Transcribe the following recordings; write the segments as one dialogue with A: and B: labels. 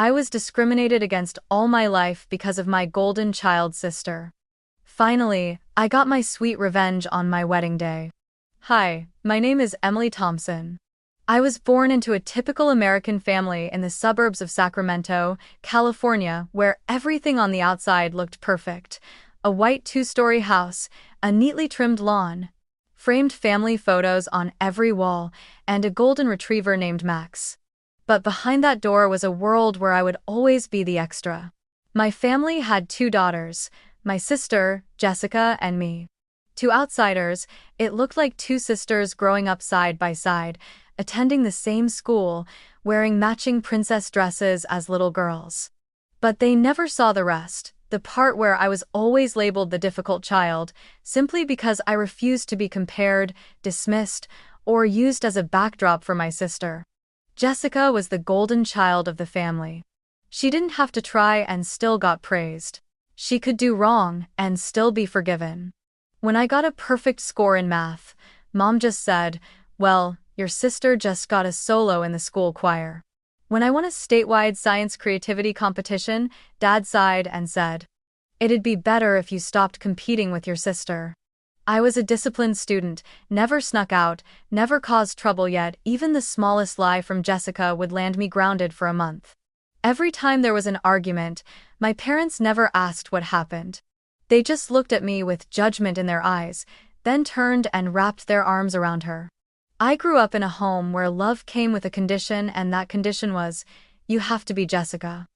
A: I was discriminated against all my life because of my golden child sister. Finally, I got my sweet revenge on my wedding day. Hi, my name is Emily Thompson. I was born into a typical American family in the suburbs of Sacramento, California, where everything on the outside looked perfect. A white two-story house, a neatly trimmed lawn, framed family photos on every wall, and a golden retriever named Max. But behind that door was a world where I would always be the extra. My family had two daughters, my sister, Jessica, and me. To outsiders, it looked like two sisters growing up side by side, attending the same school, wearing matching princess dresses as little girls. But they never saw the rest, the part where I was always labeled the difficult child, simply because I refused to be compared, dismissed, or used as a backdrop for my sister. Jessica was the golden child of the family. She didn't have to try and still got praised. She could do wrong and still be forgiven. When I got a perfect score in math, Mom just said, "Well, your sister just got a solo in the school choir." When I won a statewide science creativity competition, Dad sighed and said, "It'd be better if you stopped competing with your sister." I was a disciplined student, never snuck out, never caused trouble, yet even the smallest lie from Jessica would land me grounded for a month. Every time there was an argument, my parents never asked what happened. They just looked at me with judgment in their eyes, then turned and wrapped their arms around her. I grew up in a home where love came with a condition, and that condition was, you have to be Jessica.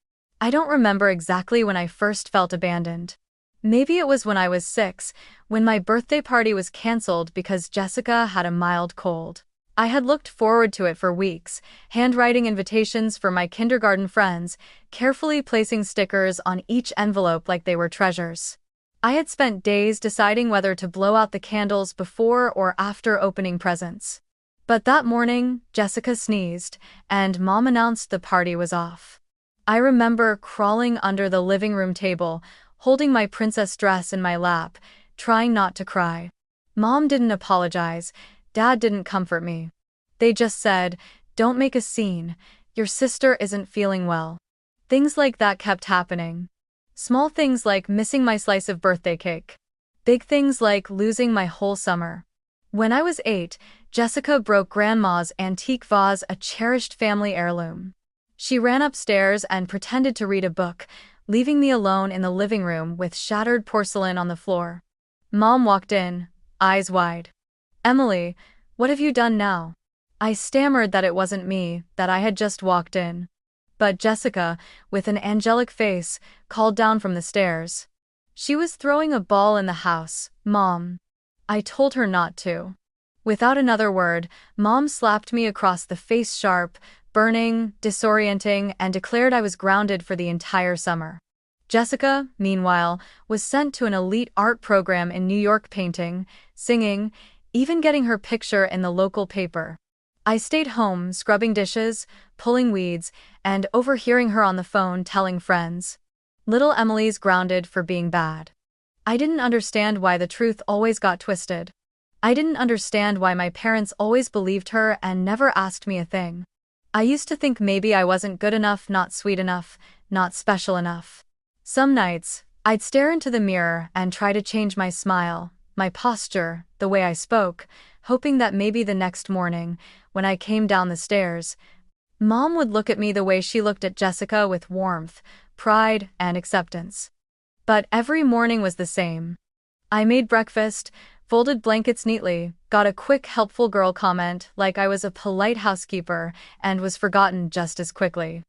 A: I don't remember exactly when I first felt abandoned. Maybe it was when I was 6, when my birthday party was canceled because Jessica had a mild cold. I had looked forward to it for weeks, handwriting invitations for my kindergarten friends, carefully placing stickers on each envelope like they were treasures. I had spent days deciding whether to blow out the candles before or after opening presents. But that morning, Jessica sneezed, and Mom announced the party was off. I remember crawling under the living room table, holding my princess dress in my lap, trying not to cry. Mom didn't apologize, Dad didn't comfort me. They just said, "Don't make a scene, your sister isn't feeling well." Things like that kept happening. Small things like missing my slice of birthday cake. Big things like losing my whole summer. When I was 8, Jessica broke Grandma's antique vase, a cherished family heirloom. She ran upstairs and pretended to read a book, leaving me alone in the living room with shattered porcelain on the floor. Mom walked in, eyes wide. "Emily, what have you done now?" I stammered that it wasn't me, that I had just walked in. But Jessica, with an angelic face, called down from the stairs. "She was throwing a ball in the house, Mom." I told her not to. Without another word, Mom slapped me across the face, sharp, burning, disorienting, and declared I was grounded for the entire summer. Jessica, meanwhile, was sent to an elite art program in New York, painting, singing, even getting her picture in the local paper. I stayed home, scrubbing dishes, pulling weeds, and overhearing her on the phone telling friends, "Little Emily's grounded for being bad." I didn't understand why the truth always got twisted. I didn't understand why my parents always believed her and never asked me a thing. I used to think maybe I wasn't good enough, not sweet enough, not special enough. Some nights, I'd stare into the mirror and try to change my smile, my posture, the way I spoke, hoping that maybe the next morning, when I came down the stairs, Mom would look at me the way she looked at Jessica, with warmth, pride, and acceptance. But every morning was the same. I made breakfast, folded blankets neatly, got a quick helpful girl comment like I was a polite housekeeper, and was forgotten just as quickly.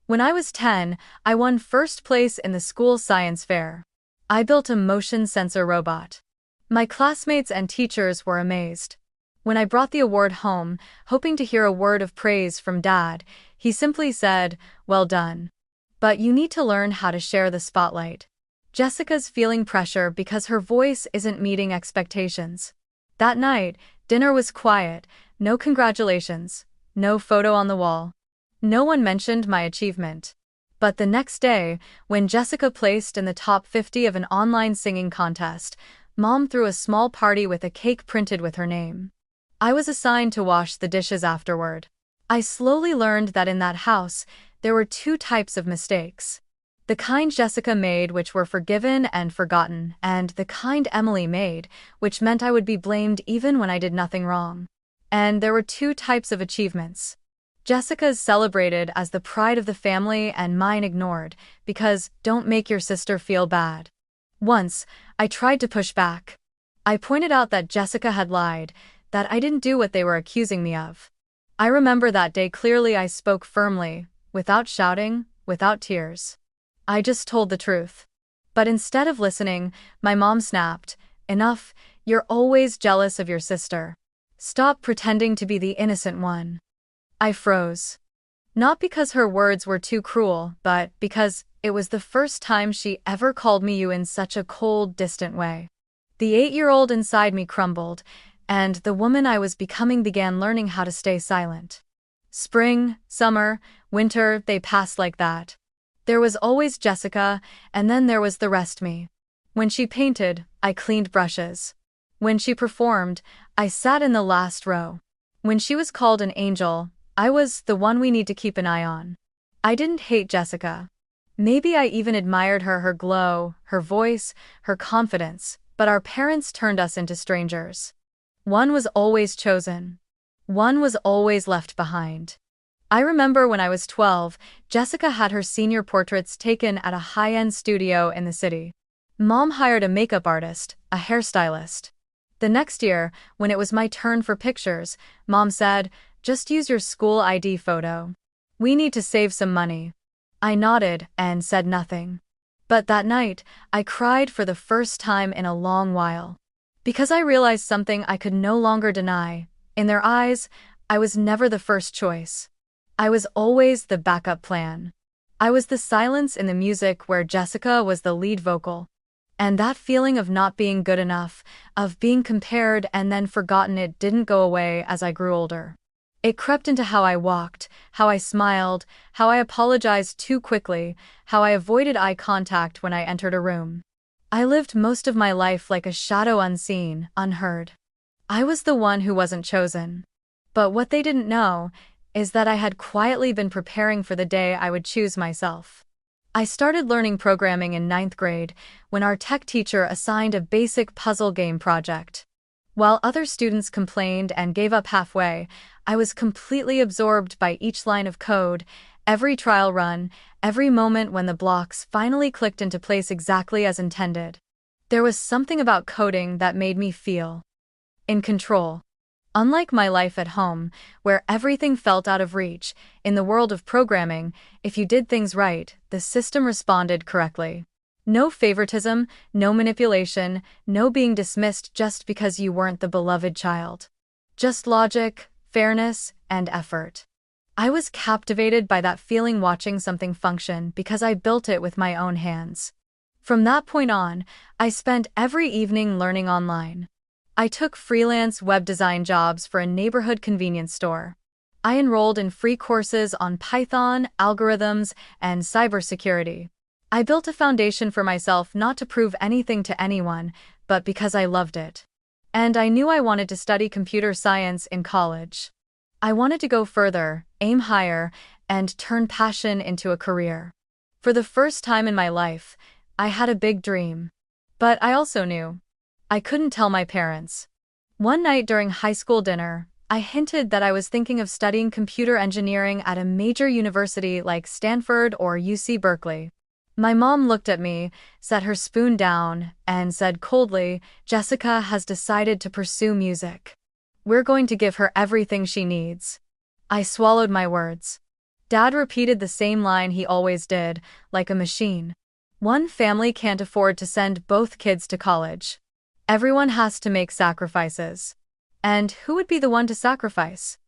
A: When I was 10, I won first place in the school science fair. I built a motion sensor robot. My classmates and teachers were amazed. When I brought the award home, hoping to hear a word of praise from Dad, he simply said, "Well done. But you need to learn how to share the spotlight." Jessica's feeling pressure because her voice isn't meeting expectations. That night, dinner was quiet, no congratulations, no photo on the wall. No one mentioned my achievement. But the next day, when Jessica placed in the top 50 of an online singing contest, Mom threw a small party with a cake printed with her name. I was assigned to wash the dishes afterward. I slowly learned that in that house, there were two types of mistakes. The kind Jessica made, which were forgiven and forgotten, and the kind Emily made, which meant I would be blamed even when I did nothing wrong. And there were two types of achievements. Jessica's celebrated as the pride of the family and mine ignored, because don't make your sister feel bad. Once, I tried to push back. I pointed out that Jessica had lied, that I didn't do what they were accusing me of. I remember that day clearly. I spoke firmly, without shouting, without tears. I just told the truth. But instead of listening, my mom snapped, "Enough, you're always jealous of your sister. Stop pretending to be the innocent one." I froze. Not because her words were too cruel, but because it was the first time she ever called me you in such a cold, distant way. The 8-year-old inside me crumbled, and the woman I was becoming began learning how to stay silent. Spring, summer, winter, they passed like that. There was always Jessica, and then there was the rest me. When she painted, I cleaned brushes. When she performed, I sat in the last row. When she was called an angel, I was the one we need to keep an eye on. I didn't hate Jessica. Maybe I even admired her glow, her voice, her confidence, but our parents turned us into strangers. One was always chosen. One was always left behind. I remember when I was 12, Jessica had her senior portraits taken at a high-end studio in the city. Mom hired a makeup artist, a hairstylist. The next year, when it was my turn for pictures, Mom said, "Just use your school ID photo. We need to save some money." I nodded and said nothing. But that night, I cried for the first time in a long while. Because I realized something I could no longer deny. In their eyes, I was never the first choice. I was always the backup plan. I was the silence in the music where Jessica was the lead vocal. And that feeling of not being good enough, of being compared and then forgotten, it didn't go away as I grew older. It crept into how I walked, how I smiled, how I apologized too quickly, how I avoided eye contact when I entered a room. I lived most of my life like a shadow, unseen, unheard. I was the one who wasn't chosen. But what they didn't know is that I had quietly been preparing for the day I would choose myself. I started learning programming in 9th grade when our tech teacher assigned a basic puzzle game project. While other students complained and gave up halfway, I was completely absorbed by each line of code, every trial run, every moment when the blocks finally clicked into place exactly as intended. There was something about coding that made me feel in control. Unlike my life at home, where everything felt out of reach, in the world of programming, if you did things right, the system responded correctly. No favoritism, no manipulation, no being dismissed just because you weren't the beloved child. Just logic, fairness, and effort. I was captivated by that feeling, watching something function because I built it with my own hands. From that point on, I spent every evening learning online. I took freelance web design jobs for a neighborhood convenience store. I enrolled in free courses on Python, algorithms, and cybersecurity. I built a foundation for myself, not to prove anything to anyone, but because I loved it. And I knew I wanted to study computer science in college. I wanted to go further, aim higher, and turn passion into a career. For the first time in my life, I had a big dream. But I also knew I couldn't tell my parents. One night during high school dinner, I hinted that I was thinking of studying computer engineering at a major university like Stanford or UC Berkeley. My mom looked at me, set her spoon down, and said coldly, "Jessica has decided to pursue music. We're going to give her everything she needs." I swallowed my words. Dad repeated the same line he always did, like a machine. One family can't afford to send both kids to college. Everyone has to make sacrifices. And who would be the one to sacrifice?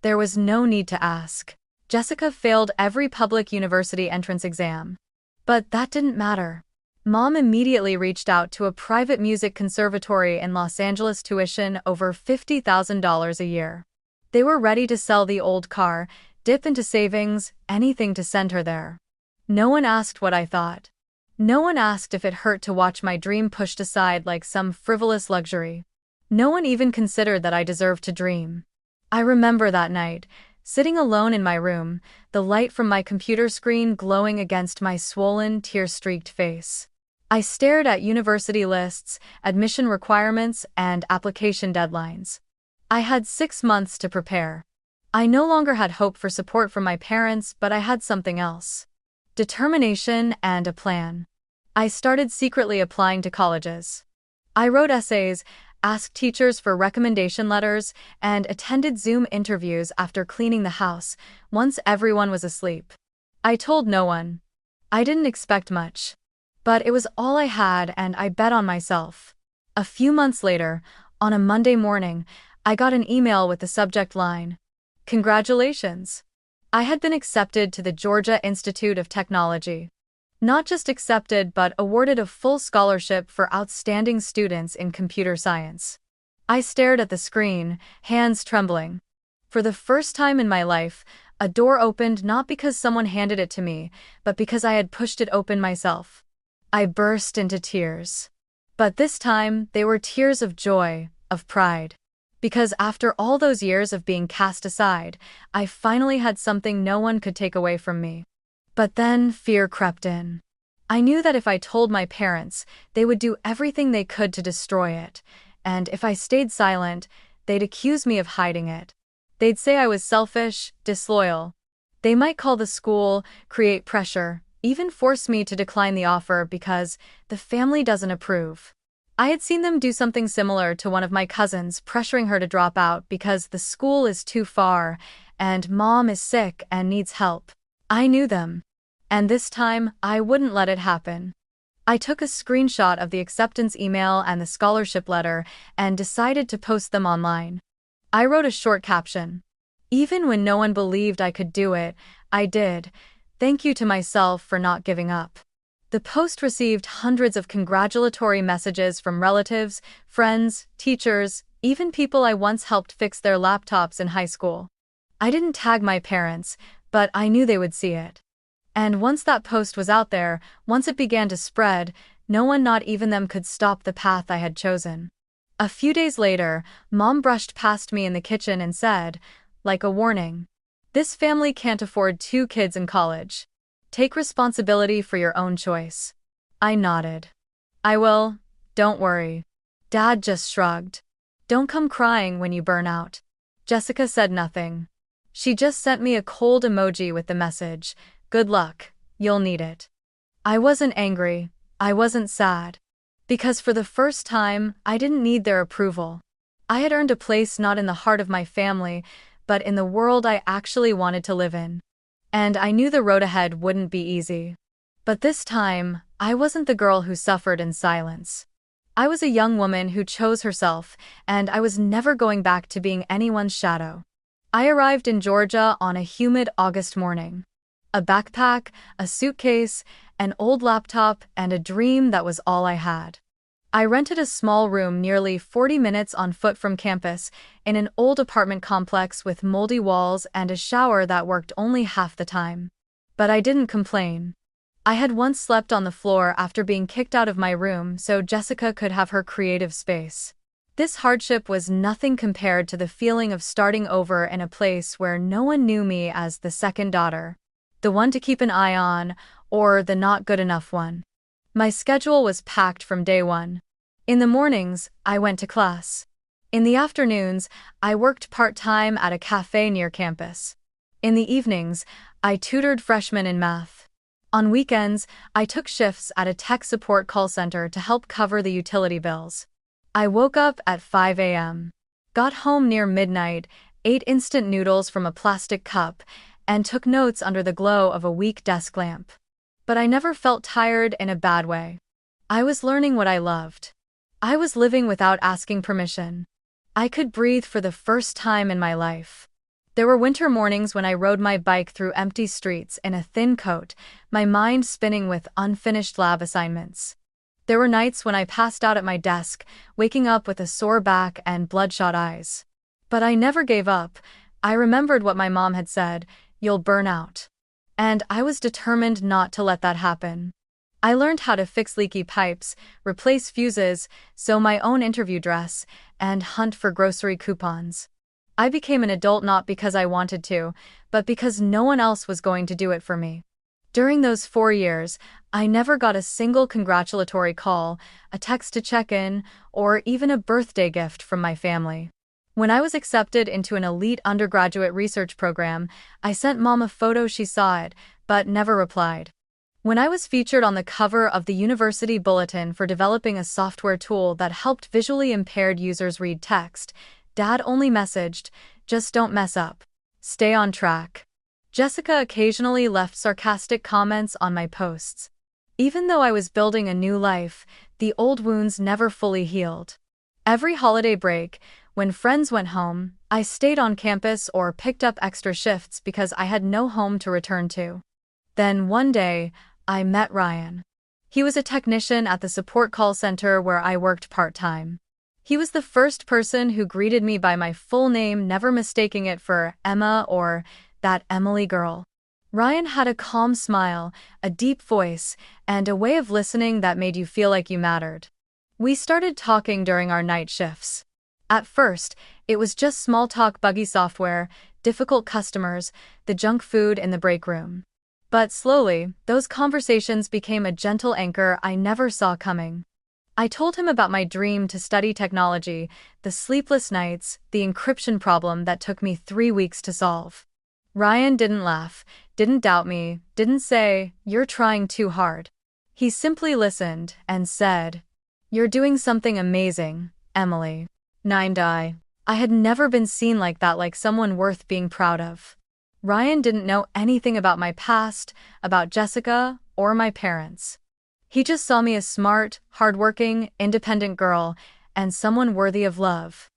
A: There was no need to ask. Jessica failed every public university entrance exam. But that didn't matter. Mom immediately reached out to a private music conservatory in Los Angeles, tuition over $50,000 a year. They were ready to sell the old car, dip into savings, anything to send her there. No one asked what I thought. No one asked if it hurt to watch my dream pushed aside like some frivolous luxury. No one even considered that I deserved to dream. I remember that night, Sitting alone in my room, the light from my computer screen glowing against my swollen, tear-streaked face. I stared at university lists, admission requirements, and application deadlines. I had 6 months to prepare. I no longer had hope for support from my parents, but I had something else: determination and a plan. I started secretly applying to colleges. I wrote essays, asked teachers for recommendation letters, and attended Zoom interviews after cleaning the house, once everyone was asleep. I told no one. I didn't expect much. But it was all I had, and I bet on myself. A few months later, on a Monday morning, I got an email with the subject line, "Congratulations." I had been accepted to the Georgia Institute of Technology. Not just accepted, but awarded a full scholarship for outstanding students in computer science. I stared at the screen, hands trembling. For the first time in my life, a door opened not because someone handed it to me, but because I had pushed it open myself. I burst into tears. But this time, they were tears of joy, of pride. Because after all those years of being cast aside, I finally had something no one could take away from me. But then fear crept in. I knew that if I told my parents, they would do everything they could to destroy it, and if I stayed silent, they'd accuse me of hiding it. They'd say I was selfish, disloyal. They might call the school, create pressure, even force me to decline the offer because the family doesn't approve. I had seen them do something similar to one of my cousins, pressuring her to drop out because the school is too far, and mom is sick and needs help. I knew them. And this time, I wouldn't let it happen. I took a screenshot of the acceptance email and the scholarship letter and decided to post them online. I wrote a short caption. Even when no one believed I could do it, I did. Thank you to myself for not giving up. The post received hundreds of congratulatory messages from relatives, friends, teachers, even people I once helped fix their laptops in high school. I didn't tag my parents, but I knew they would see it. And once that post was out there, once it began to spread, no one, not even them, could stop the path I had chosen. A few days later, Mom brushed past me in the kitchen and said, like a warning, "This family can't afford 2 kids in college. Take responsibility for your own choice." I nodded. "I will, don't worry." Dad just shrugged. "Don't come crying when you burn out." Jessica said nothing. She just sent me a cold emoji with the message, "Good luck, you'll need it." I wasn't angry, I wasn't sad. Because for the first time, I didn't need their approval. I had earned a place not in the heart of my family, but in the world I actually wanted to live in. And I knew the road ahead wouldn't be easy. But this time, I wasn't the girl who suffered in silence. I was a young woman who chose herself, and I was never going back to being anyone's shadow. I arrived in Georgia on a humid August morning. A backpack, a suitcase, an old laptop, and a dream that was all I had. I rented a small room nearly 40 minutes on foot from campus in an old apartment complex with moldy walls and a shower that worked only half the time. But I didn't complain. I had once slept on the floor after being kicked out of my room so Jessica could have her creative space. This hardship was nothing compared to the feeling of starting over in a place where no one knew me as the second daughter, the one to keep an eye on, or the not good enough one. My schedule was packed from day one. In the mornings, I went to class. In the afternoons, I worked part-time at a cafe near campus. In the evenings, I tutored freshmen in math. On weekends, I took shifts at a tech support call center to help cover the utility bills. I woke up at 5 a.m., got home near midnight, ate instant noodles from a plastic cup, and took notes under the glow of a weak desk lamp. But I never felt tired in a bad way. I was learning what I loved. I was living without asking permission. I could breathe for the first time in my life. There were winter mornings when I rode my bike through empty streets in a thin coat, my mind spinning with unfinished lab assignments. There were nights when I passed out at my desk, waking up with a sore back and bloodshot eyes. But I never gave up. I remembered what my mom had said, "You'll burn out." And I was determined not to let that happen. I learned how to fix leaky pipes, replace fuses, sew my own interview dress, and hunt for grocery coupons. I became an adult not because I wanted to, but because no one else was going to do it for me. During those 4 years, I never got a single congratulatory call, a text to check in, or even a birthday gift from my family. When I was accepted into an elite undergraduate research program, I sent Mom a photo. She saw it, but never replied. When I was featured on the cover of the university bulletin for developing a software tool that helped visually impaired users read text, Dad only messaged, "Just don't mess up. Stay on track." Jessica occasionally left sarcastic comments on my posts. Even though I was building a new life, the old wounds never fully healed. Every holiday break, when friends went home, I stayed on campus or picked up extra shifts because I had no home to return to. Then one day, I met Ryan. He was a technician at the support call center where I worked part-time. He was the first person who greeted me by my full name, never mistaking it for Emma or "that Emily girl." Ryan had a calm smile, a deep voice, and a way of listening that made you feel like you mattered. We started talking during our night shifts. At first, it was just small talk, buggy software, difficult customers, the junk food in the break room. But slowly, those conversations became a gentle anchor I never saw coming. I told him about my dream to study technology, the sleepless nights, the encryption problem that took me 3 weeks to solve. Ryan didn't laugh, didn't doubt me, didn't say, "You're trying too hard." He simply listened and said, "You're doing something amazing, Emily." 9. I had never been seen like that, like someone worth being proud of. Ryan didn't know anything about my past, about Jessica, or my parents. He just saw me as smart, hardworking, independent girl, and someone worthy of love.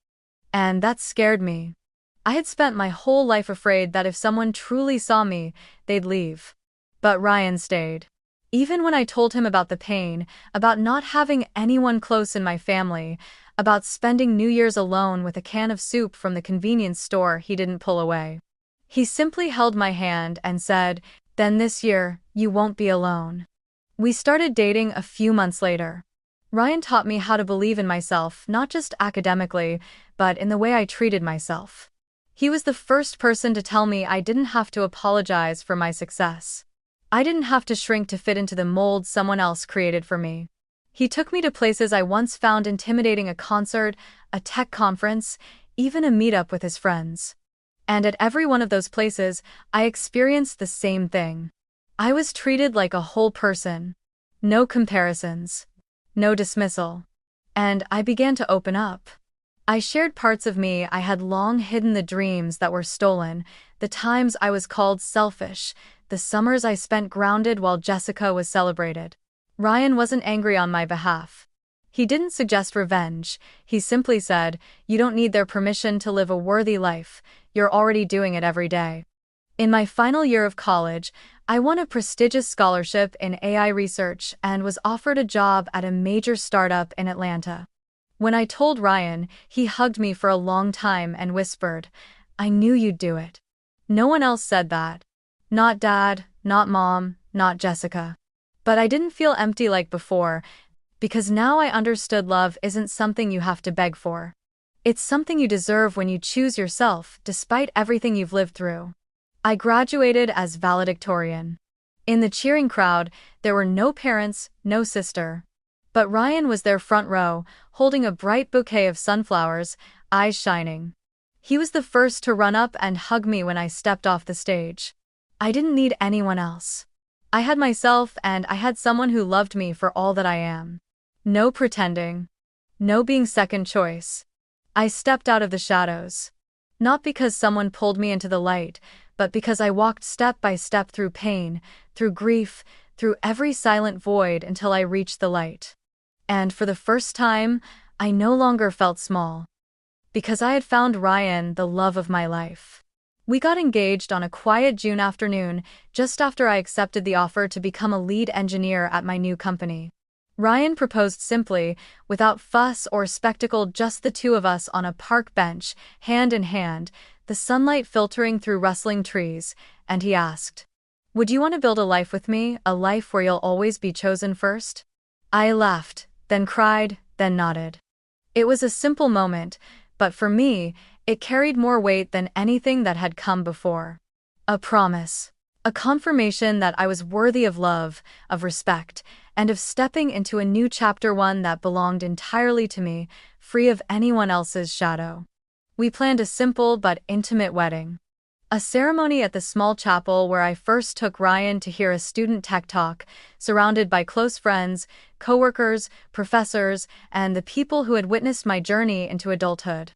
A: And that scared me. I had spent my whole life afraid that if someone truly saw me, they'd leave. But Ryan stayed. Even when I told him about the pain, about not having anyone close in my family, about spending New Year's alone with a can of soup from the convenience store, he didn't pull away. He simply held my hand and said, "Then this year, you won't be alone." We started dating a few months later. Ryan taught me how to believe in myself, not just academically, but in the way I treated myself. He was the first person to tell me I didn't have to apologize for my success. I didn't have to shrink to fit into the mold someone else created for me. He took me to places I once found intimidating: a concert, a tech conference, even a meetup with his friends. And at every one of those places, I experienced the same thing. I was treated like a whole person. No comparisons. No dismissal. And I began to open up. I shared parts of me I had long hidden, the dreams that were stolen, the times I was called selfish, the summers I spent grounded while Jessica was celebrated. Ryan wasn't angry on my behalf. He didn't suggest revenge. He simply said, "You don't need their permission to live a worthy life. You're already doing it every day." In my final year of college, I won a prestigious scholarship in AI research and was offered a job at a major startup in Atlanta. When I told Ryan, he hugged me for a long time and whispered, "I knew you'd do it." No one else said that. Not Dad, not Mom, not Jessica. But I didn't feel empty like before, because now I understood love isn't something you have to beg for. It's something you deserve when you choose yourself, despite everything you've lived through. I graduated as valedictorian. In the cheering crowd, there were no parents, no sister. But Ryan was there, front row, holding a bright bouquet of sunflowers, eyes shining. He was the first to run up and hug me when I stepped off the stage. I didn't need anyone else. I had myself, and I had someone who loved me for all that I am. No pretending. No being second choice. I stepped out of the shadows. Not because someone pulled me into the light, but because I walked step by step through pain, through grief, through every silent void until I reached the light. And for the first time, I no longer felt small. Because I had found Ryan, the love of my life. We got engaged on a quiet June afternoon, just after I accepted the offer to become a lead engineer at my new company. Ryan proposed simply, without fuss or spectacle, just the two of us on a park bench, hand in hand, the sunlight filtering through rustling trees, and he asked, "Would you want to build a life with me, a life where you'll always be chosen first?" I laughed, then cried, then nodded. It was a simple moment, but for me, It carried more weight than anything that had come before. A promise. A confirmation that I was worthy of love, of respect, and of stepping into a new chapter, one that belonged entirely to me, free of anyone else's shadow. We planned a simple but intimate wedding. A ceremony at the small chapel where I first took Ryan to hear a student tech talk, surrounded by close friends, coworkers, professors, and the people who had witnessed my journey into adulthood.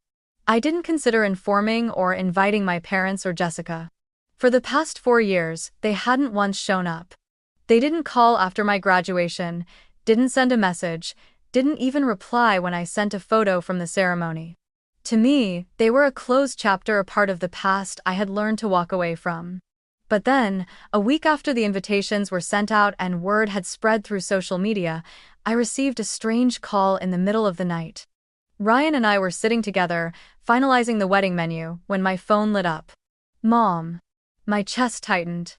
A: I didn't consider informing or inviting my parents or Jessica. For the past 4 years, they hadn't once shown up. They didn't call after my graduation, didn't send a message, didn't even reply when I sent a photo from the ceremony. To me, they were a closed chapter, a part of the past I had learned to walk away from. But then, a week after the invitations were sent out and word had spread through social media, I received a strange call in the middle of the night. Ryan and I were sitting together, finalizing the wedding menu, when my phone lit up. Mom. My chest tightened.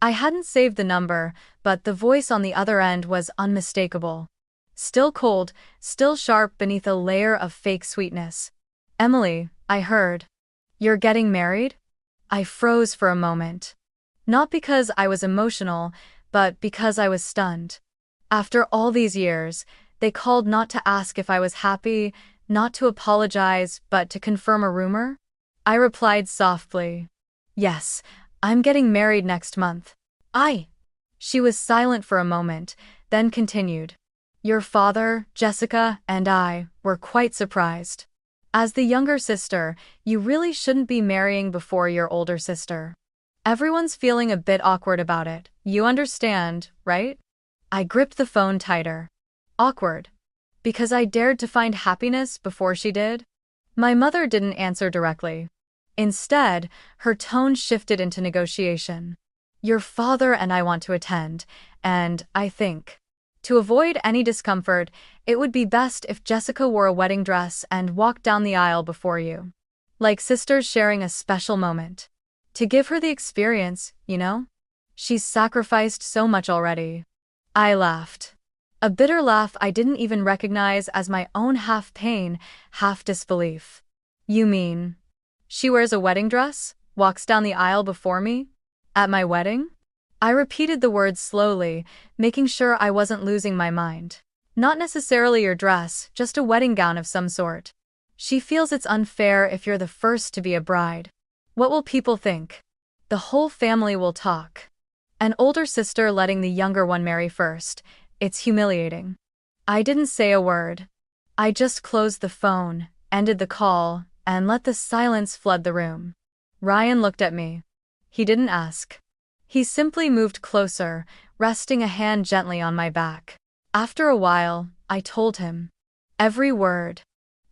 A: I hadn't saved the number, but the voice on the other end was unmistakable. Still cold, still sharp beneath a layer of fake sweetness. Emily, I heard. You're getting married? I froze for a moment. Not because I was emotional, but because I was stunned. After all these years, they called not to ask if I was happy, not to apologize, but to confirm a rumor? I replied softly. Yes, I'm getting married next month. She was silent for a moment, then continued. Your father, Jessica, and I were quite surprised. As the younger sister, you really shouldn't be marrying before your older sister. Everyone's feeling a bit awkward about it. You understand, right? I gripped the phone tighter. Awkward. Because I dared to find happiness before she did? My mother didn't answer directly. Instead, her tone shifted into negotiation. Your father and I want to attend, and I think, to avoid any discomfort, it would be best if Jessica wore a wedding dress and walked down the aisle before you. Like sisters sharing a special moment. To give her the experience, you know? She's sacrificed so much already. I laughed. A bitter laugh I didn't even recognize as my own, half pain, half disbelief. You mean, she wears a wedding dress, walks down the aisle before me? At my wedding? I repeated the words slowly, making sure I wasn't losing my mind. Not necessarily your dress, just a wedding gown of some sort. She feels it's unfair if you're the first to be a bride. What will people think? The whole family will talk. An older sister letting the younger one marry first. It's humiliating. I didn't say a word. I just closed the phone, ended the call, and let the silence flood the room. Ryan looked at me. He didn't ask. He simply moved closer, resting a hand gently on my back. After a while, I told him. Every word.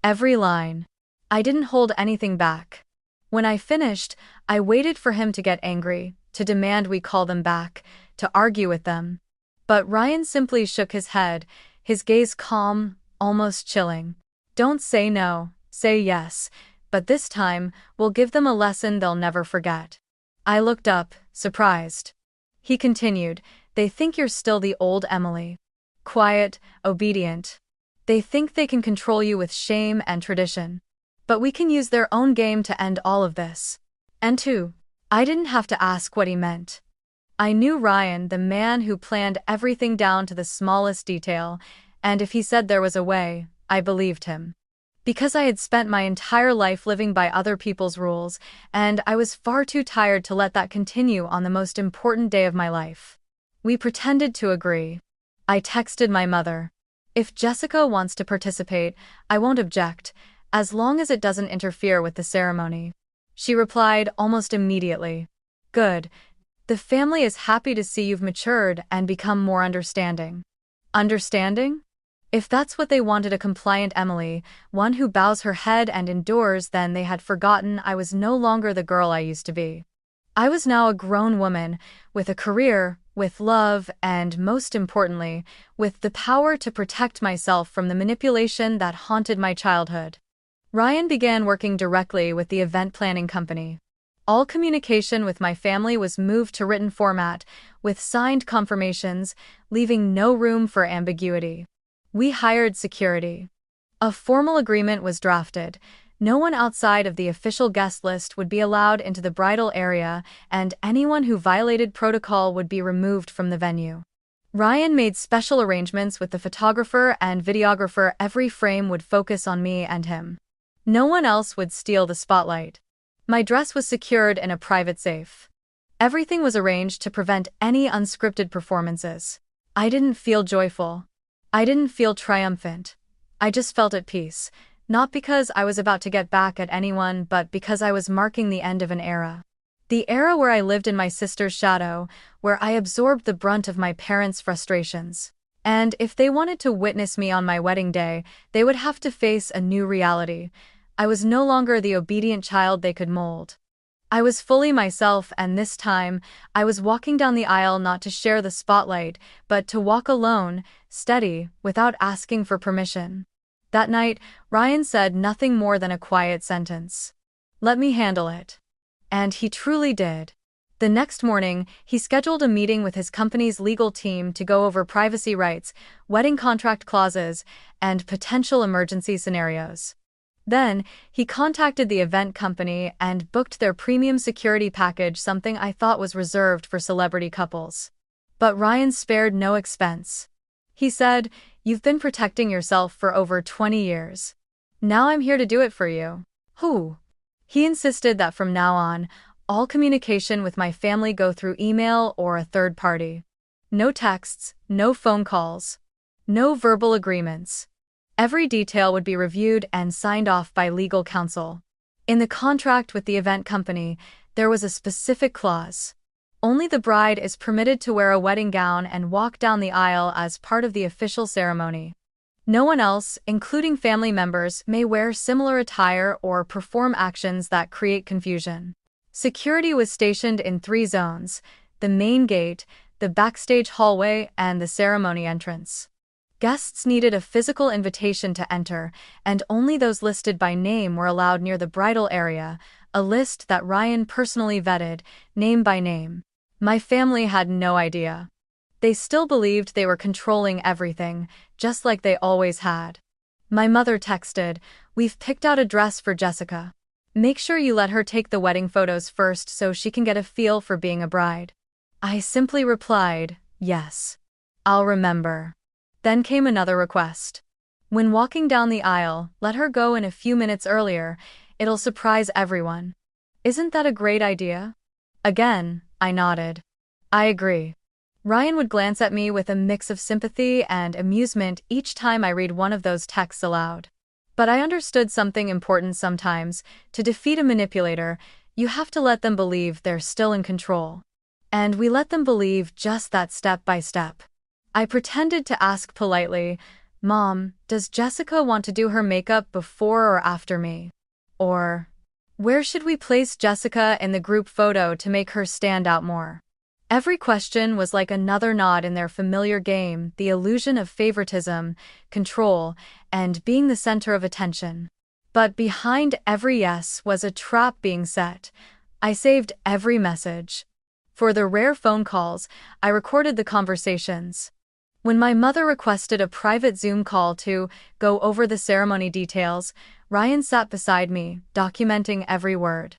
A: Every line. I didn't hold anything back. When I finished, I waited for him to get angry, to demand we call them back, to argue with them. But Ryan simply shook his head, his gaze calm, almost chilling. Don't say no, say yes, but this time, we'll give them a lesson they'll never forget. I looked up, surprised. He continued, they think you're still the old Emily. Quiet, obedient. They think they can control you with shame and tradition. But we can use their own game to end all of this. And two, I didn't have to ask what he meant. I knew Ryan, the man who planned everything down to the smallest detail, and if he said there was a way, I believed him. Because I had spent my entire life living by other people's rules, and I was far too tired to let that continue on the most important day of my life. We pretended to agree. I texted my mother. If Jessica wants to participate, I won't object, as long as it doesn't interfere with the ceremony. She replied almost immediately. Good. The family is happy to see you've matured and become more understanding. Understanding? If that's what they wanted, a compliant Emily, one who bows her head and endures, then they had forgotten I was no longer the girl I used to be. I was now a grown woman, with a career, with love, and most importantly, with the power to protect myself from the manipulation that haunted my childhood. Ryan began working directly with the event planning company. All communication with my family was moved to written format, with signed confirmations, leaving no room for ambiguity. We hired security. A formal agreement was drafted, No one outside of the official guest list would be allowed into the bridal area, and anyone who violated protocol would be removed from the venue. Ryan made special arrangements with the photographer and videographer. Every frame would focus on me and him. No one else would steal the spotlight. My dress was secured in a private safe. Everything was arranged to prevent any unscripted performances. I didn't feel joyful. I didn't feel triumphant. I just felt at peace, not because I was about to get back at anyone, but because I was marking the end of an era. The era where I lived in my sister's shadow, where I absorbed the brunt of my parents' frustrations. And if they wanted to witness me on my wedding day, they would have to face a new reality. I was no longer the obedient child they could mold. I was fully myself, and this time, I was walking down the aisle not to share the spotlight, but to walk alone, steady, without asking for permission. That night, Ryan said nothing more than a quiet sentence. "Let me handle it." And he truly did. The next morning, he scheduled a meeting with his company's legal team to go over privacy rights, wedding contract clauses, and potential emergency scenarios. Then, he contacted the event company and booked their premium security package, something I thought was reserved for celebrity couples. But Ryan spared no expense. He said, "You've been protecting yourself for over 20 years. Now I'm here to do it for you." Who? He insisted that from now on, all communication with my family go through email or a third party. No texts, no phone calls, no verbal agreements. Every detail would be reviewed and signed off by legal counsel. In the contract with the event company, there was a specific clause. Only the bride is permitted to wear a wedding gown and walk down the aisle as part of the official ceremony. No one else, including family members, may wear similar attire or perform actions that create confusion. Security was stationed in 3 zones: the main gate, the backstage hallway, and the ceremony entrance. Guests needed a physical invitation to enter, and only those listed by name were allowed near the bridal area, a list that Ryan personally vetted, name by name. My family had no idea. They still believed they were controlling everything, just like they always had. My mother texted, "We've picked out a dress for Jessica. Make sure you let her take the wedding photos first so she can get a feel for being a bride." I simply replied, "Yes. I'll remember." Then came another request. "When walking down the aisle, let her go in a few minutes earlier. It'll surprise everyone." Isn't that a great idea? Again, I nodded. I agree. Ryan would glance at me with a mix of sympathy and amusement each time I read one of those texts aloud. But I understood something important sometimes. To defeat a manipulator, you have to let them believe they're still in control. And we let them believe just that step by step. I pretended to ask politely, "Mom, does Jessica want to do her makeup before or after me?" Or, "Where should we place Jessica in the group photo to make her stand out more?" Every question was like another nod in their familiar game, the illusion of favoritism, control, and being the center of attention. But behind every yes was a trap being set. I saved every message. For the rare phone calls, I recorded the conversations. When my mother requested a private Zoom call to go over the ceremony details, Ryan sat beside me, documenting every word.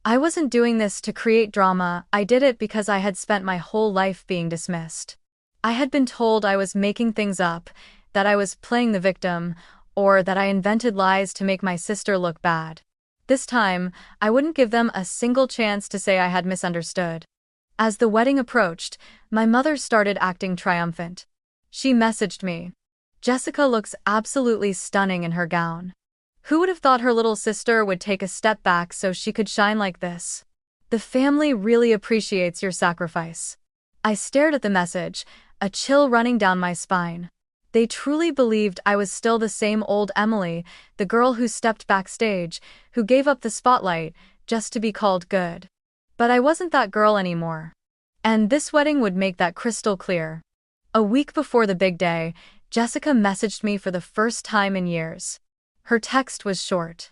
A: I wasn't doing this to create drama, I did it because I had spent my whole life being dismissed. I had been told I was making things up, that I was playing the victim, or that I invented lies to make my sister look bad. This time, I wouldn't give them a single chance to say I had misunderstood. As the wedding approached, my mother started acting triumphant. She messaged me, "Jessica looks absolutely stunning in her gown. Who would have thought her little sister would take a step back so she could shine like this? The family really appreciates your sacrifice." I stared at the message, a chill running down my spine. They truly believed I was still the same old Emily, the girl who stepped backstage, who gave up the spotlight, just to be called good. But I wasn't that girl anymore. And this wedding would make that crystal clear. A week before the big day, Jessica messaged me for the first time in years. Her text was short.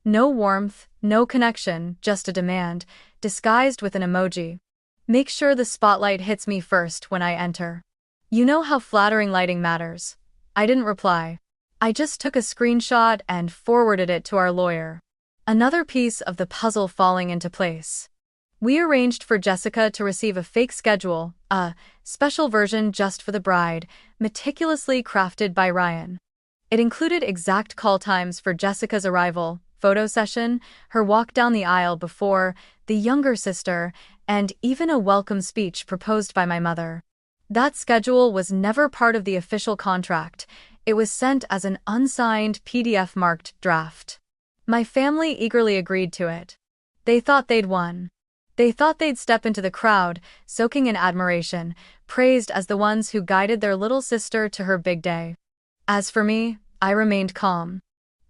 A: No warmth, no connection, just a demand, disguised with an emoji. "Make sure the spotlight hits me first when I enter. You know how flattering lighting matters." I didn't reply. I just took a screenshot and forwarded it to our lawyer. Another piece of the puzzle falling into place. We arranged for Jessica to receive a fake schedule, a special version just for the bride, meticulously crafted by Ryan. It included exact call times for Jessica's arrival, photo session, her walk down the aisle before the younger sister, and even a welcome speech proposed by my mother. That schedule was never part of the official contract. It was sent as an unsigned PDF-marked draft. My family eagerly agreed to it. They thought they'd won. They thought they'd step into the crowd, soaking in admiration, praised as the ones who guided their little sister to her big day. As for me, I remained calm.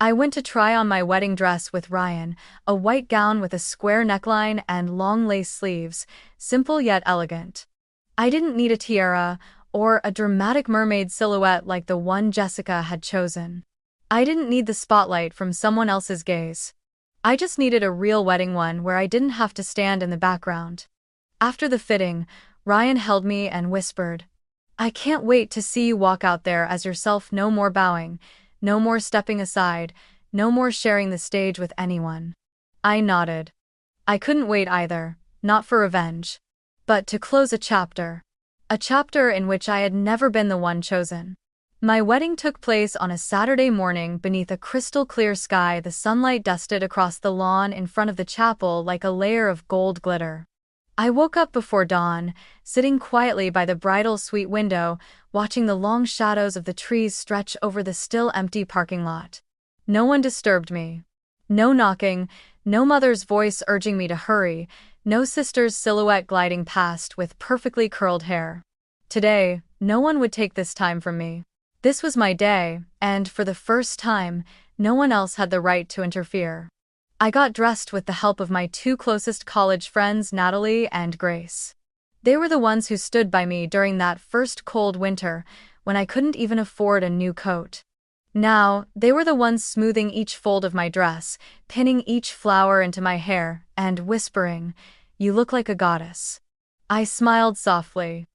A: I went to try on my wedding dress with Ryan, a white gown with a square neckline and long lace sleeves, simple yet elegant. I didn't need a tiara or a dramatic mermaid silhouette like the one Jessica had chosen. I didn't need the spotlight from someone else's gaze. I just needed a real wedding one where I didn't have to stand in the background. After the fitting, Ryan held me and whispered, "I can't wait to see you walk out there as yourself, no more bowing, no more stepping aside, no more sharing the stage with anyone." I nodded. I couldn't wait either, not for revenge, but to close a chapter in which I had never been the one chosen. My wedding took place on a Saturday morning beneath a crystal-clear sky. The sunlight dusted across the lawn in front of the chapel like a layer of gold glitter. I woke up before dawn, sitting quietly by the bridal suite window, watching the long shadows of the trees stretch over the still empty parking lot. No one disturbed me. No knocking, no mother's voice urging me to hurry, no sister's silhouette gliding past with perfectly curled hair. Today, no one would take this time from me. This was my day, and for the first time, no one else had the right to interfere. I got dressed with the help of my two closest college friends, Natalie and Grace. They were the ones who stood by me during that first cold winter, when I couldn't even afford a new coat. Now, they were the ones smoothing each fold of my dress, pinning each flower into my hair, and whispering, "You look like a goddess." I smiled softly.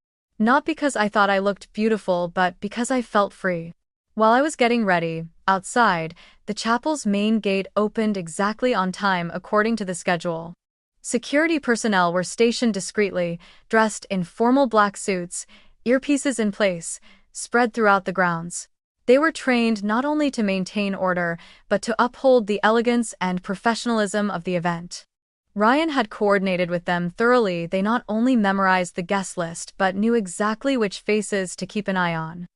A: Not because I thought I looked beautiful, but because I felt free. While I was getting ready, outside, the chapel's main gate opened exactly on time according to the schedule. Security personnel were stationed discreetly, dressed in formal black suits, earpieces in place, spread throughout the grounds. They were trained not only to maintain order, but to uphold the elegance and professionalism of the event. Ryan had coordinated with them thoroughly. They not only memorized the guest list but knew exactly which faces to keep an eye on.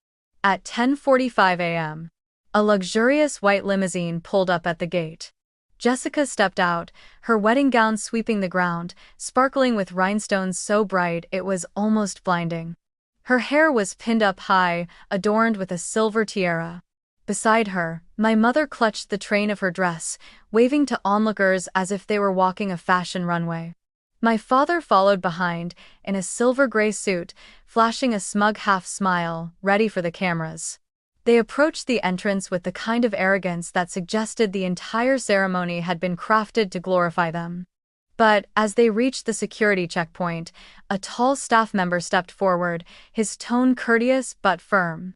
A: At 10:45 a.m., a luxurious white limousine pulled up at the gate. Jessica stepped out, her wedding gown sweeping the ground, sparkling with rhinestones so bright it was almost blinding. Her hair was pinned up high, adorned with a silver tiara. Beside her, my mother clutched the train of her dress, waving to onlookers as if they were walking a fashion runway. My father followed behind, in a silver-gray suit, flashing a smug half-smile, ready for the cameras. They approached the entrance with the kind of arrogance that suggested the entire ceremony had been crafted to glorify them. But as they reached the security checkpoint, a tall staff member stepped forward, his tone courteous but firm.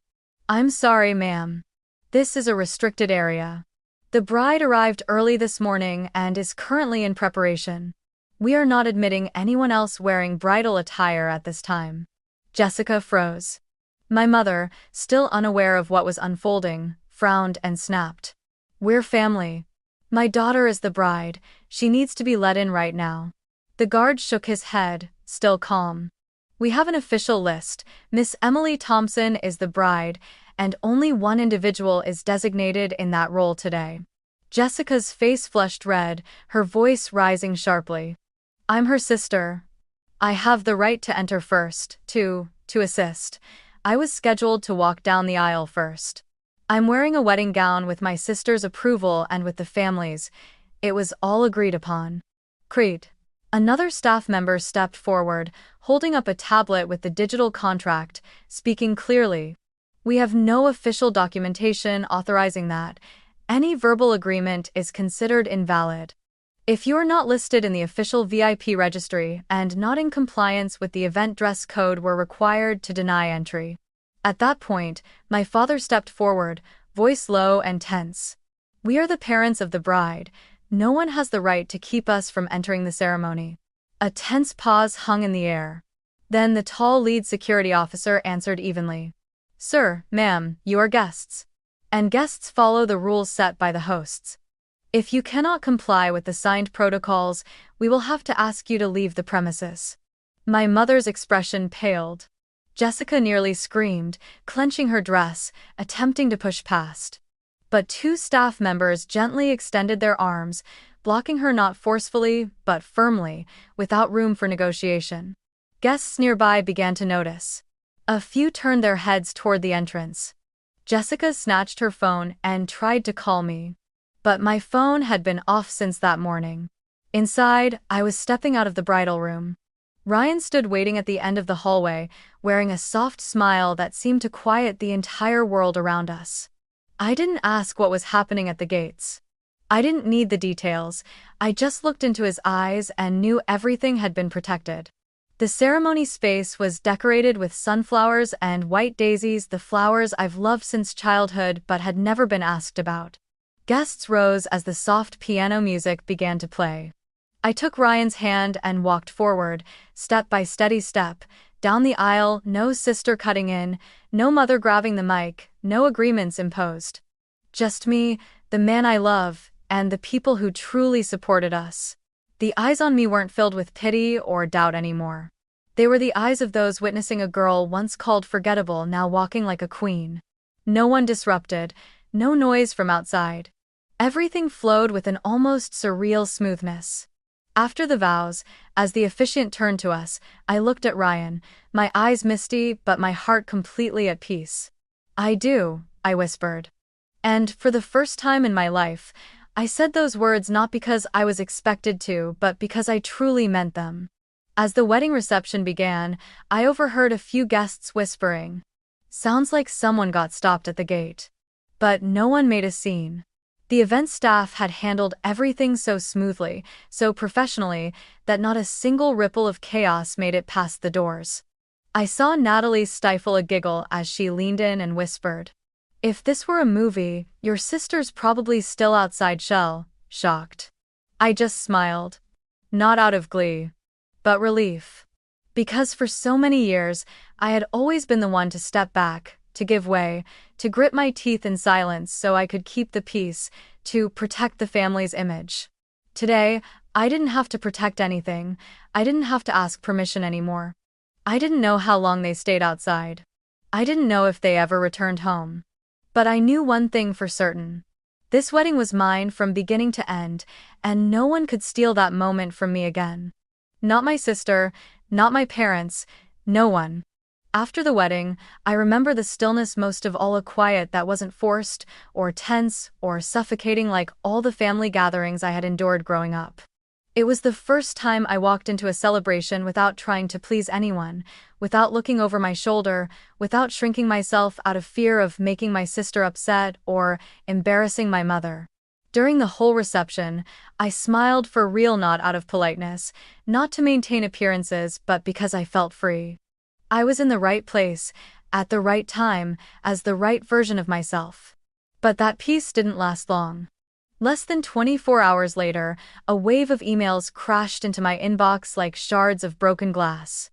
A: "I'm sorry, ma'am. This is a restricted area. The bride arrived early this morning and is currently in preparation. We are not admitting anyone else wearing bridal attire at this time." Jessica froze. My mother, still unaware of what was unfolding, frowned and snapped. "We're family. My daughter is the bride. She needs to be let in right now." The guard shook his head, still calm. "We have an official list. Miss Emily Thompson is the bride, and only one individual is designated in that role today." Jessica's face flushed red, her voice rising sharply. "I'm her sister. I have the right to enter first, to assist. I was scheduled to walk down the aisle first. I'm wearing a wedding gown with my sister's approval and with the family's. It was all agreed upon." Creed. Another staff member stepped forward, holding up a tablet with the digital contract, speaking clearly. "We have no official documentation authorizing that. Any verbal agreement is considered invalid. If you are not listed in the official VIP registry and not in compliance with the event dress code, we're required to deny entry." At that point, my father stepped forward, voice low and tense. "We are the parents of the bride. No one has the right to keep us from entering the ceremony. A tense pause hung in the air. Then the tall lead security officer answered evenly. Sir, ma'am, you are guests. And guests follow the rules set by the hosts. If you cannot comply with the signed protocols, we will have to ask you to leave the premises. My mother's expression paled. Jessica nearly screamed, clenching her dress, attempting to push past. But two staff members gently extended their arms, blocking her not forcefully, but firmly, without room for negotiation. Guests nearby began to notice. A few turned their heads toward the entrance. Jessica snatched her phone and tried to call me. But my phone had been off since that morning. Inside, I was stepping out of the bridal room. Ryan stood waiting at the end of the hallway, wearing a soft smile that seemed to quiet the entire world around us. I didn't ask what was happening at the gates. I didn't need the details. I just looked into his eyes and knew everything had been protected. The ceremony space was decorated with sunflowers and white daisies, the flowers I've loved since childhood but had never been asked about. Guests rose as the soft piano music began to play. I took Ryan's hand and walked forward, step by steady step, down the aisle, no sister cutting in, no mother grabbing the mic, no agreements imposed. Just me, the man I love, and the people who truly supported us. The eyes on me weren't filled with pity or doubt anymore. They were the eyes of those witnessing a girl once called forgettable now walking like a queen. No one disrupted, no noise from outside. Everything flowed with an almost surreal smoothness. After the vows, as the officiant turned to us, I looked at Ryan, my eyes misty but my heart completely at peace. I do, I whispered. And, for the first time in my life, I said those words not because I was expected to, but because I truly meant them. As the wedding reception began, I overheard a few guests whispering. Sounds like someone got stopped at the gate. But no one made a scene. The event staff had handled everything so smoothly, so professionally, that not a single ripple of chaos made it past the doors. I saw Natalie stifle a giggle as she leaned in and whispered. If this were a movie, your sister's probably still outside shocked. I just smiled. Not out of glee, but relief. Because for so many years, I had always been the one to step back, to give way, to grit my teeth in silence so I could keep the peace, to protect the family's image. Today, I didn't have to protect anything. I didn't have to ask permission anymore. I didn't know how long they stayed outside. I didn't know if they ever returned home. But I knew one thing for certain. This wedding was mine from beginning to end, and no one could steal that moment from me again. Not my sister, not my parents, no one. After the wedding, I remember the stillness, most of all a quiet that wasn't forced, or tense, or suffocating like all the family gatherings I had endured growing up. It was the first time I walked into a celebration without trying to please anyone, without looking over my shoulder, without shrinking myself out of fear of making my sister upset or embarrassing my mother. During the whole reception, I smiled for real, not out of politeness, not to maintain appearances, but because I felt free. I was in the right place, at the right time, as the right version of myself. But that peace didn't last long. Less than 24 hours later, a wave of emails crashed into my inbox like shards of broken glass.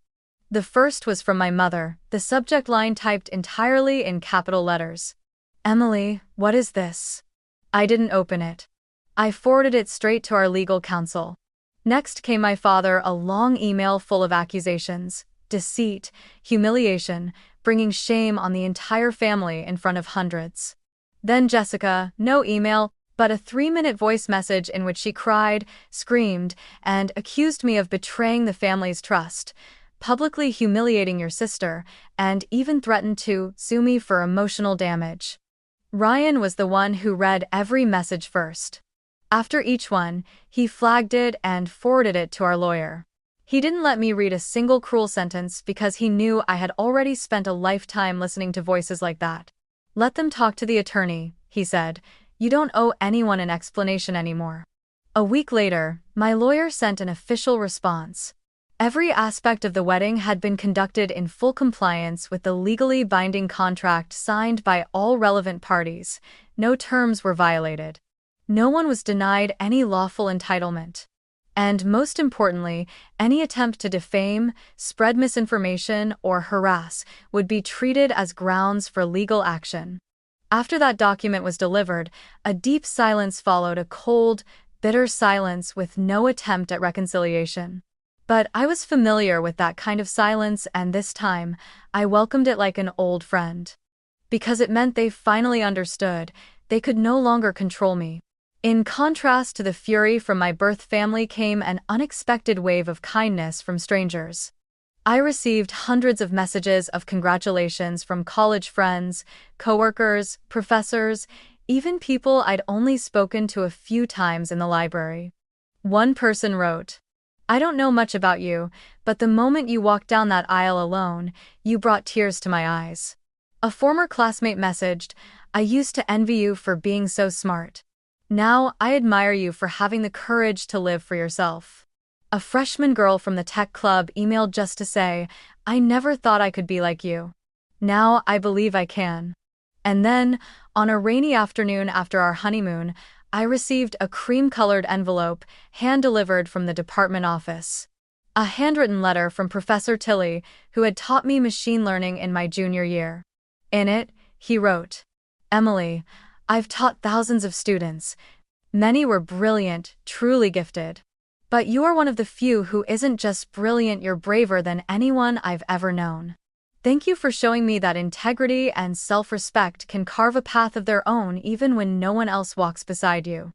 A: The first was from my mother, the subject line typed entirely in capital letters. Emily, what is this? I didn't open it. I forwarded it straight to our legal counsel. Next came my father, a long email full of accusations, deceit, humiliation, bringing shame on the entire family in front of hundreds. Then Jessica, no email, but a 3-minute voice message in which she cried, screamed, and accused me of betraying the family's trust, publicly humiliating your sister, and even threatened to sue me for emotional damage. Ryan was the one who read every message first. After each one, he flagged it and forwarded it to our lawyer. He didn't let me read a single cruel sentence because he knew I had already spent a lifetime listening to voices like that. Let them talk to the attorney, he said. You don't owe anyone an explanation anymore. A week later, my lawyer sent an official response. Every aspect of the wedding had been conducted in full compliance with the legally binding contract signed by all relevant parties. No terms were violated. No one was denied any lawful entitlement. And most importantly, any attempt to defame, spread misinformation, or harass would be treated as grounds for legal action. After that document was delivered, a deep silence followed, a cold, bitter silence with no attempt at reconciliation. But I was familiar with that kind of silence, and this time, I welcomed it like an old friend. Because it meant they finally understood, they could no longer control me. In contrast to the fury from my birth family came an unexpected wave of kindness from strangers. I received hundreds of messages of congratulations from college friends, coworkers, professors, even people I'd only spoken to a few times in the library. One person wrote, "I don't know much about you, but the moment you walked down that aisle alone, you brought tears to my eyes." A former classmate messaged, "I used to envy you for being so smart. Now I admire you for having the courage to live for yourself." A freshman girl from the tech club emailed just to say, "I never thought I could be like you. Now I believe I can." And then, on a rainy afternoon after our honeymoon, I received a cream-colored envelope, hand-delivered from the department office. A handwritten letter from Professor Tilley, who had taught me machine learning in my junior year. In it, he wrote, "Emily, I've taught thousands of students. Many were brilliant, truly gifted. But you are one of the few who isn't just brilliant, you're braver than anyone I've ever known. Thank you for showing me that integrity and self-respect can carve a path of their own even when no one else walks beside you."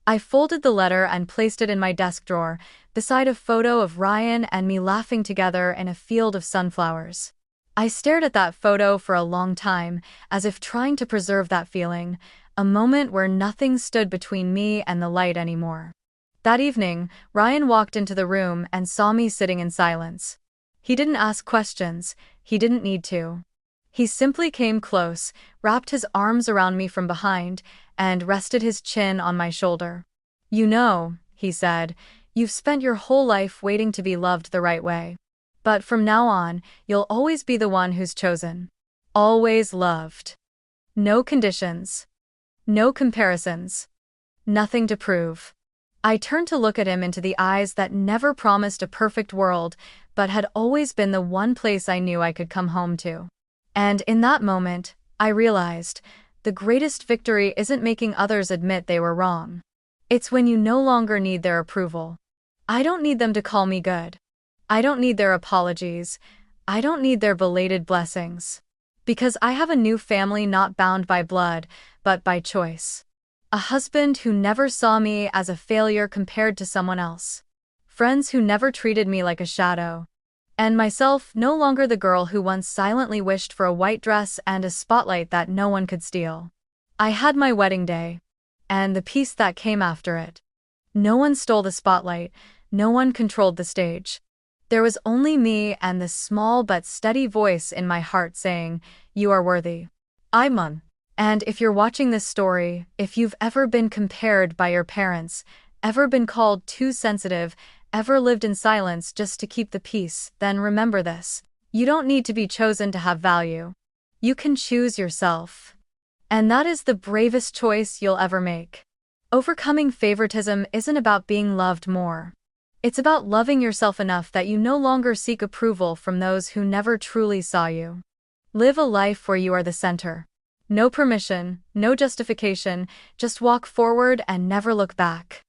A: I folded the letter and placed it in my desk drawer, beside a photo of Ryan and me laughing together in a field of sunflowers. I stared at that photo for a long time, as if trying to preserve that feeling, a moment where nothing stood between me and the light anymore. That evening, Ryan walked into the room and saw me sitting in silence. He didn't ask questions, he didn't need to. He simply came close, wrapped his arms around me from behind, and rested his chin on my shoulder. "You know," he said, "you've spent your whole life waiting to be loved the right way. But from now on, you'll always be the one who's chosen. Always loved. No conditions. No comparisons. Nothing to prove." I turned to look at him into the eyes that never promised a perfect world, but had always been the one place I knew I could come home to. And in that moment, I realized, the greatest victory isn't making others admit they were wrong. It's when you no longer need their approval. I don't need them to call me good. I don't need their apologies. I don't need their belated blessings. Because I have a new family not bound by blood, but by choice. A husband who never saw me as a failure compared to someone else. Friends who never treated me like a shadow. And myself no longer the girl who once silently wished for a white dress and a spotlight that no one could steal. I had my wedding day. And the peace that came after it. No one stole the spotlight, no one controlled the stage. There was only me and the small but steady voice in my heart saying, "You are worthy." I'm on. And if you're watching this story, if you've ever been compared by your parents, ever been called too sensitive, ever lived in silence just to keep the peace, then remember this. You don't need to be chosen to have value. You can choose yourself. And that is the bravest choice you'll ever make. Overcoming favoritism isn't about being loved more. It's about loving yourself enough that you no longer seek approval from those who never truly saw you. Live a life where you are the center. No permission, no justification, just walk forward and never look back.